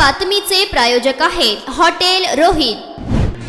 बातमीचे प्रायोजक आहेत हॉटेल रोहित।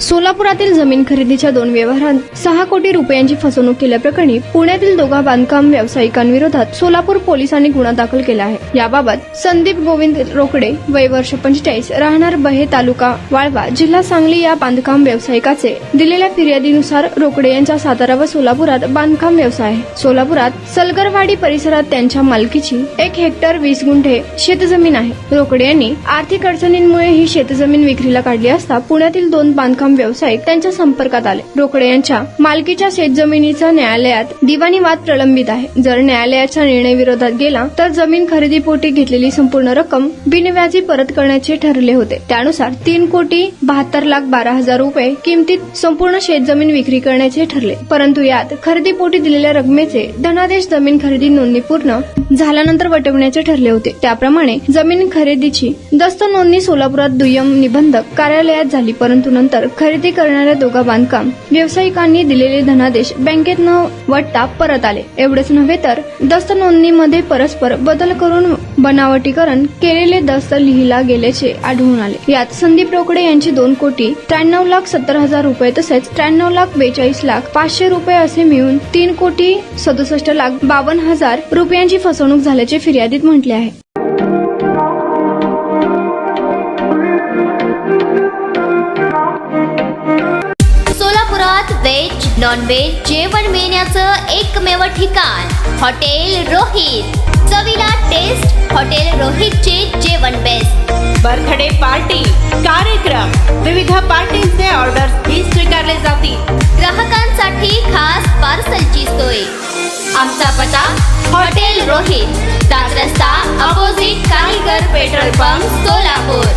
सोलापुरातील जमीन खरेदीच्या 2 व्यवहारांत 6 कोटी रुपयांची फसवणूक केल्याप्रकरणी पुण्यातील दोघा बांधकाम व्यावसायिकांविरोधात सोलापूर पोलिसांनी गुन्हा दाखल केला आहे। याबाबत संदीप गोविंद रोकडे, वय वर्ष 45, राहणार बहे, तालुका वाळवा, जिल्हा सांगली या बांधकाम व्यावसायिकाचे दिलेल्या फिर्यादीनुसार रोकडे यांचा सातारा व सोलापुरात बांधकाम व्यवसाय आहे। सोलापुरात सलगरवाडी परिसरात त्यांच्या मालकीची 1 हेक्टर 20 गुंठे शेतजमीन आहे। रोकडे यांनी आर्थिक अडचणींमुळे ही शेतजमीन विक्रीला काढली असता पुण्यातील 2 बांधकाम व्यावसायिक त्यांच्या संपर्कात आले। रोकडे यांच्या मालकीच्या शेतजमिनीचा न्यायालयात दिवाणी वाद प्रलंबित आहे। जर न्यायालयाच्या निर्णय विरोधात गेला तर जमीन खरेदीपोटी घेतलेली संपूर्ण रक्कम बिनव्याजी परत करण्याचे ठरले होते। त्यानुसार 3,72,12,000 रुपये किमतीत संपूर्ण शेतजमीन विक्री करण्याचे ठरले। परंतु यात खरेदीपोटी दिलेल्या रकमेचे धनादेश जमीन खरेदी नोंदणी पूर्ण झाल्यानंतर वटविण्याचे ठरले होते। त्याप्रमाणे जमीन खरेदीची दस्त नोंदणी सोलापुरात दुय्यम निबंधक कार्यालयात झाली, परंतु नंतर खरेदी करणाऱ्या दोघा बांधकाम व्यावसायिकांनी दिलेले धनादेश बँकेत न वटता परत आले। एवढेच नव्हे तर दस्त नोंदणीमध्ये परस्पर बदल करून बनावटीकरण केलेले दस्त लिहिला गेल्याचे आढळून आले। यात संदीप रोकडे यांची 2,93,70,000 रुपये तसेच 93,42,500 रुपये असे मिळून 3,67,52,000 रुपयांची फसवणूक झाल्याचे फिर्यादीत म्हटले आहे। सोलापुरात व्हेज नॉन व्हेज जेवण मिळण्याचं एकमेव ठिकाण हॉटेल रोहित। चवीला टेस्ट हॉटेल रोहितचे जेवण बेस्ट। बर्थडे पार्टी, कार्यक्रम, विविध पार्टींचे ऑर्डर्स ही स्वीकारले जातील। ग्राहकांसाठी खास पार्सलची सोय। आमचा पत्ता हॉटेल रोहित, दादरस्ता अपोजिट कारीगर पेट्रोल पंप, सोलापूर।